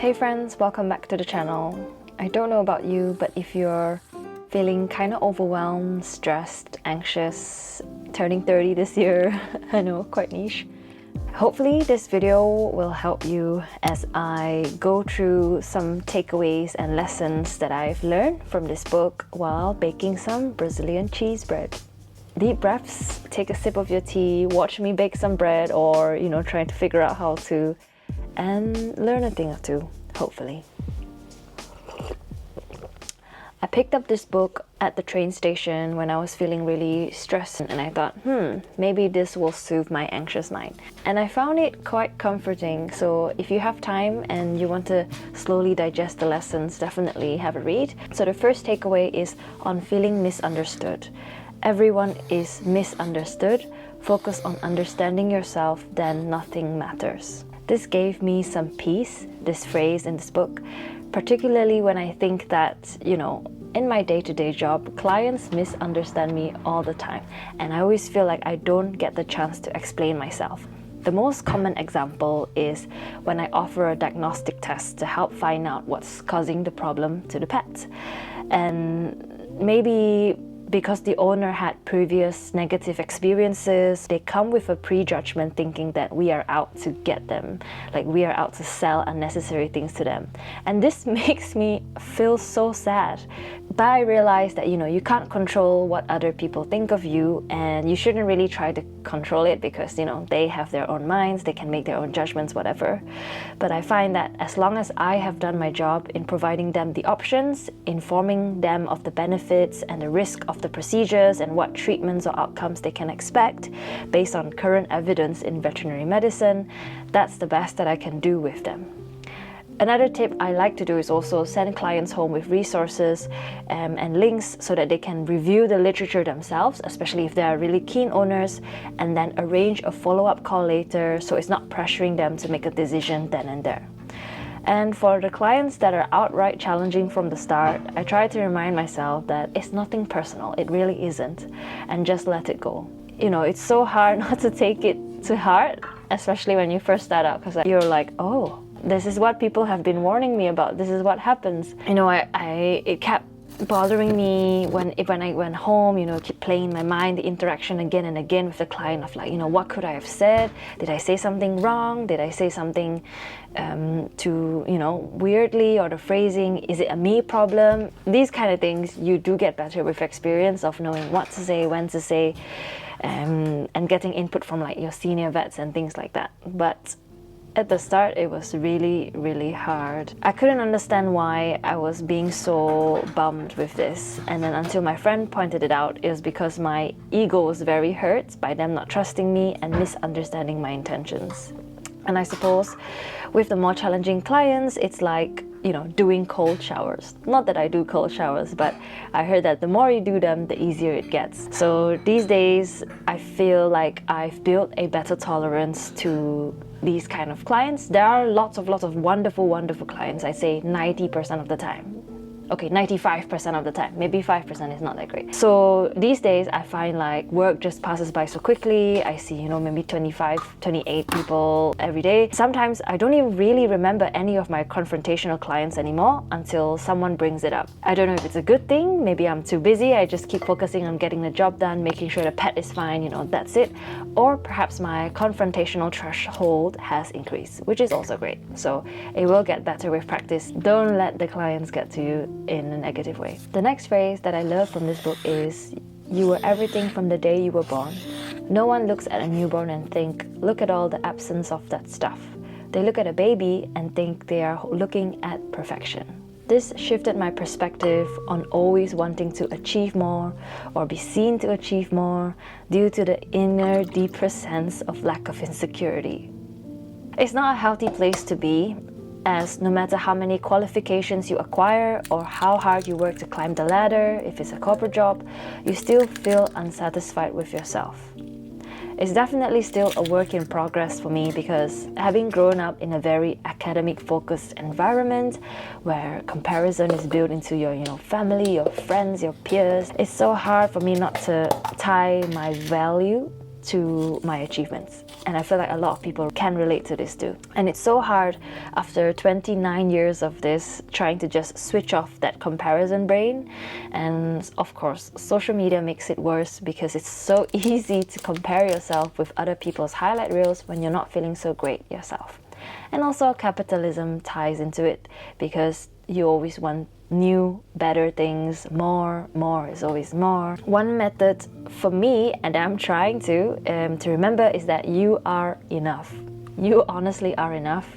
Hey friends, welcome back to the channel. I don't know about you, but if you're feeling kind of overwhelmed, stressed, anxious, turning 30 this year, I know, quite niche. Hopefully this video will help you as I go through some takeaways and lessons that I've learned from this book while baking some Brazilian cheese bread. Deep breaths, take a sip of your tea, watch me bake some bread or, trying to figure out how to, and learn a thing or two, hopefully. I picked up this book at the train station when I was feeling really stressed, and I thought, maybe this will soothe my anxious mind. And I found it quite comforting, so if you have time and you want to slowly digest the lessons, definitely have a read. So the first takeaway is on feeling misunderstood. Everyone is misunderstood. Focus on understanding yourself, then nothing matters. This gave me some peace, this phrase in this book, particularly when I think that, in my day-to-day job, clients misunderstand me all the time, and I always feel like I don't get the chance to explain myself. The most common example is when I offer a diagnostic test to help find out what's causing the problem to the pet. And maybe because the owner had previous negative experiences, they come with a prejudgment thinking that we are out to get them, like we are out to sell unnecessary things to them. And this makes me feel so sad. But I realized that, you can't control what other people think of you, and you shouldn't really try to control it because, they have their own minds, they can make their own judgments, whatever. But I find that as long as I have done my job in providing them the options, informing them of the benefits and the risk of the procedures and what treatments or outcomes they can expect based on current evidence in veterinary medicine, that's the best that I can do with them. Another tip I like to do is also send clients home with resources and links so that they can review the literature themselves, especially if they are really keen owners, and then arrange a follow-up call later so it's not pressuring them to make a decision then and there. And for the clients that are outright challenging from the start, I try to remind myself that it's nothing personal, it really isn't, and just let it go. It's so hard not to take it to heart, especially when you first start out, because you're like, oh, this is what people have been warning me about, this is what happens. It kept bothering me when I went home, keep playing in my mind the interaction again and again with the client of like, what could I have said? Did I say something wrong? Did I say something weirdly, or the phrasing, is it a me problem? These kind of things you do get better with experience of knowing what to say, when to say, and getting input from like your senior vets and things like that. But at the start, it was really, really hard. I couldn't understand why I was being so bummed with this. And then until my friend pointed it out, it was because my ego was very hurt by them not trusting me and misunderstanding my intentions. And I suppose with the more challenging clients, it's like, doing cold showers. Not that I do cold showers, but I heard that the more you do them, the easier it gets. So these days, I feel like I've built a better tolerance to these kind of clients. There are lots of wonderful, wonderful clients. I say 90% of the time. Okay, 95% of the time. Maybe 5% is not that great. So these days, I find like work just passes by so quickly. I see, maybe 25, 28 people every day. Sometimes I don't even really remember any of my confrontational clients anymore until someone brings it up. I don't know if it's a good thing. Maybe I'm too busy. I just keep focusing on getting the job done, making sure the pet is fine, that's it. Or perhaps my confrontational threshold has increased, which is also great. So it will get better with practice. Don't let the clients get to you in a negative way. The next phrase that I love from this book is, you were everything from the day you were born. No one looks at a newborn and think, look at all the absence of that stuff. They look at a baby and think they are looking at perfection. This shifted my perspective on always wanting to achieve more or be seen to achieve more due to the inner, deeper sense of lack of insecurity. It's not a healthy place to be, as no matter how many qualifications you acquire or how hard you work to climb the ladder, if it's a corporate job, you still feel unsatisfied with yourself. It's definitely still a work in progress for me because having grown up in a very academic-focused environment where comparison is built into your family, your friends, your peers, it's so hard for me not to tie my value to my achievements. And I feel like a lot of people can relate to this too. And it's so hard after 29 years of this, trying to just switch off that comparison brain. And of course, social media makes it worse because it's so easy to compare yourself with other people's highlight reels when you're not feeling so great yourself. And also capitalism ties into it because you always want new, better things, more is always more. One method for me, and I'm trying to remember, is that you are enough. You honestly are enough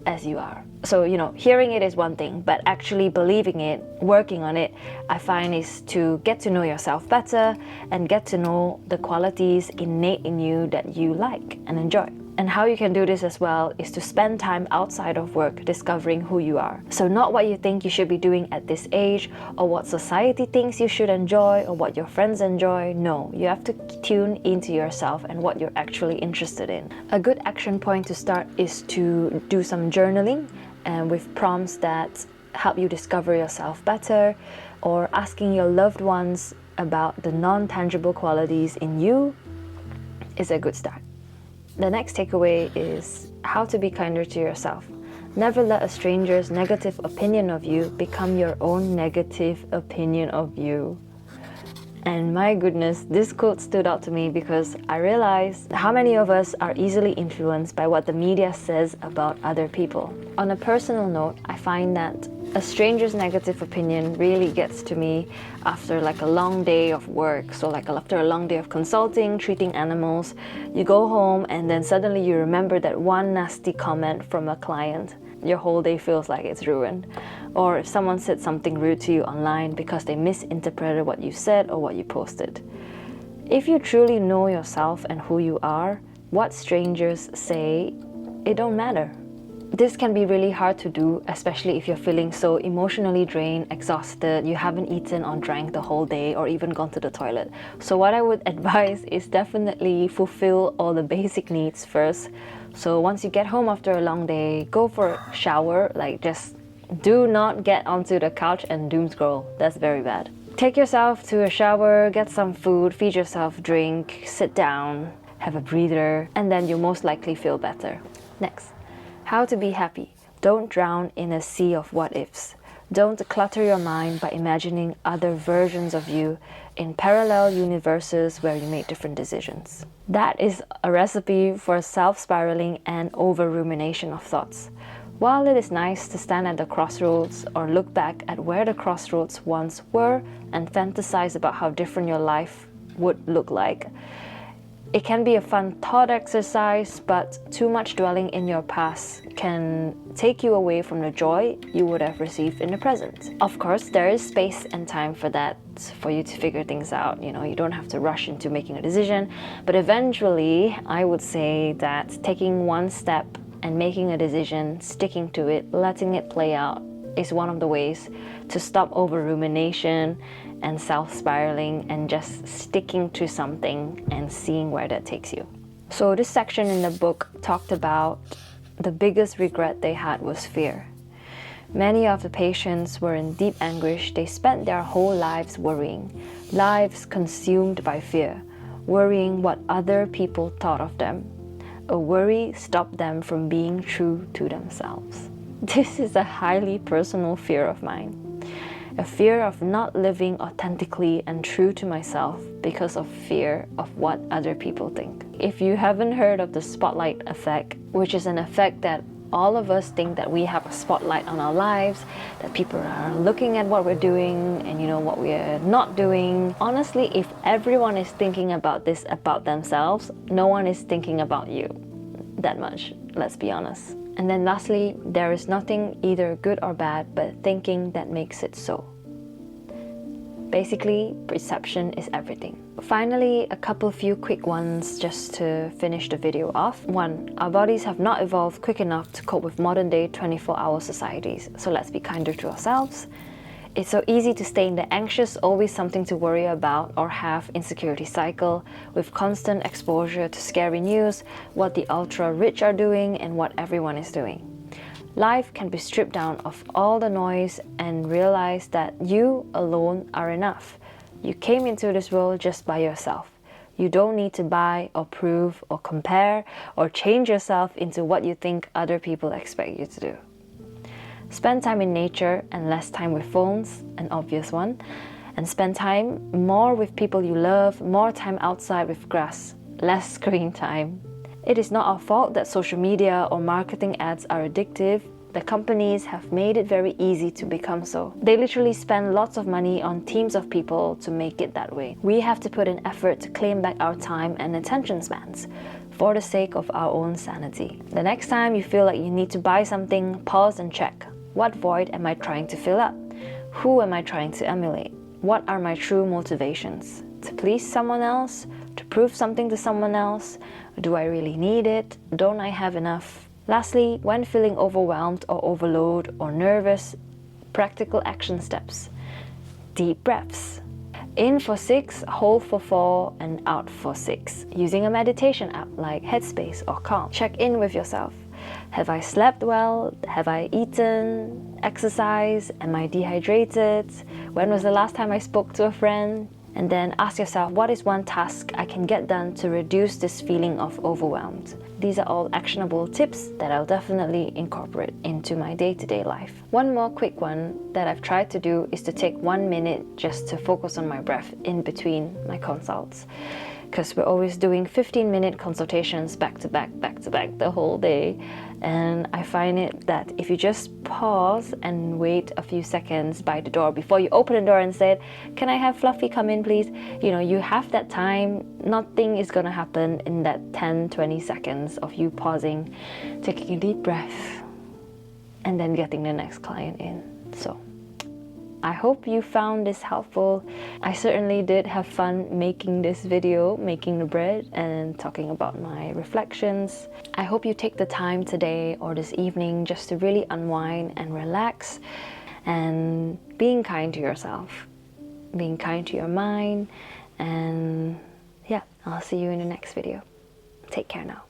as you are. So, hearing it is one thing, but actually believing it, working on it, I find is to get to know yourself better and get to know the qualities innate in you that you like and enjoy. And how you can do this as well is to spend time outside of work discovering who you are. So not what you think you should be doing at this age, or what society thinks you should enjoy, or what your friends enjoy. No, you have to tune into yourself and what you're actually interested in. A good action point to start is to do some journaling and with prompts that help you discover yourself better, or asking your loved ones about the non-tangible qualities in you is a good start. The next takeaway is how to be kinder to yourself. Never let a stranger's negative opinion of you become your own negative opinion of you. And my goodness, this quote stood out to me because I realized how many of us are easily influenced by what the media says about other people. On a personal note, I find that a stranger's negative opinion really gets to me after like a long day of work. So like after a long day of consulting, treating animals, you go home and then suddenly you remember that one nasty comment from a client. Your whole day feels like it's ruined. Or if someone said something rude to you online because they misinterpreted what you said or what you posted. If you truly know yourself and who you are, what strangers say, it don't matter. This can be really hard to do, especially if you're feeling so emotionally drained, exhausted, you haven't eaten or drank the whole day or even gone to the toilet. So what I would advise is definitely fulfill all the basic needs first. So once you get home after a long day, go for a shower, just do not get onto the couch and doom scroll. That's very bad. Take yourself to a shower, get some food, feed yourself drink, sit down, have a breather, and then you'll most likely feel better. Next. How to be happy. Don't drown in a sea of what-ifs. Don't clutter your mind by imagining other versions of you in parallel universes where you make different decisions. That is a recipe for self-spiraling and over-rumination of thoughts. While it is nice to stand at the crossroads or look back at where the crossroads once were and fantasize about how different your life would look like, it can be a fun thought exercise, but too much dwelling in your past can take you away from the joy you would have received in the present. Of course, there is space and time for that, for you to figure things out. You don't have to rush into making a decision, but eventually, I would say that taking one step and making a decision, sticking to it, letting it play out, is one of the ways to stop over rumination and self-spiraling and just sticking to something and seeing where that takes you. So this section in the book talked about the biggest regret they had was fear. Many of the patients were in deep anguish. They spent their whole lives worrying, lives consumed by fear, worrying what other people thought of them. A worry stopped them from being true to themselves. This is a highly personal fear of mine. A fear of not living authentically and true to myself because of fear of what other people think. If you haven't heard of the spotlight effect, which is an effect that all of us think that we have a spotlight on our lives, that people are looking at what we're doing and what we're not doing. Honestly, if everyone is thinking about this about themselves, no one is thinking about you that much, let's be honest. And then lastly, there is nothing either good or bad, but thinking that makes it so. Basically, perception is everything. Finally, a few quick ones just to finish the video off. 1. Our bodies have not evolved quick enough to cope with modern day 24-hour societies, so let's be kinder to ourselves. It's so easy to stay in the anxious, always something to worry about or have insecurity cycle with constant exposure to scary news, what the ultra-rich are doing and what everyone is doing. Life can be stripped down of all the noise and realize that you alone are enough. You came into this world just by yourself. You don't need to buy or prove or compare or change yourself into what you think other people expect you to do. Spend time in nature and less time with phones, an obvious one. And spend time more with people you love, more time outside with grass, less screen time. It is not our fault that social media or marketing ads are addictive. The companies have made it very easy to become so. They literally spend lots of money on teams of people to make it that way. We have to put in effort to claim back our time and attention spans for the sake of our own sanity. The next time you feel like you need to buy something, pause and check. What void am I trying to fill up? Who am I trying to emulate? What are my true motivations? To please someone else? To prove something to someone else? Do I really need it? Don't I have enough? Lastly, when feeling overwhelmed or overloaded or nervous, practical action steps. Deep breaths. In for 6, hold for 4, and out for 6. Using a meditation app like Headspace or Calm. Check in with yourself. Have I slept well? Have I eaten? Exercised? Am I dehydrated? When was the last time I spoke to a friend? And then ask yourself, what is one task I can get done to reduce this feeling of overwhelmed? These are all actionable tips that I'll definitely incorporate into my day-to-day life. One more quick one that I've tried to do is to take 1 minute just to focus on my breath in between my consults. Because we're always doing 15-minute consultations back to back the whole day. And I find it that if you just pause and wait a few seconds by the door before you open the door and say, can I have Fluffy come in please? You have that time. Nothing is gonna happen in that 10-20 seconds of you pausing, taking a deep breath, and then getting the next client in. So I hope you found this helpful. I certainly did have fun making this video, making the bread and talking about my reflections. I hope you take the time today or this evening just to really unwind and relax, and being kind to yourself, being kind to your mind, and yeah, I'll see you in the next video. Take care now.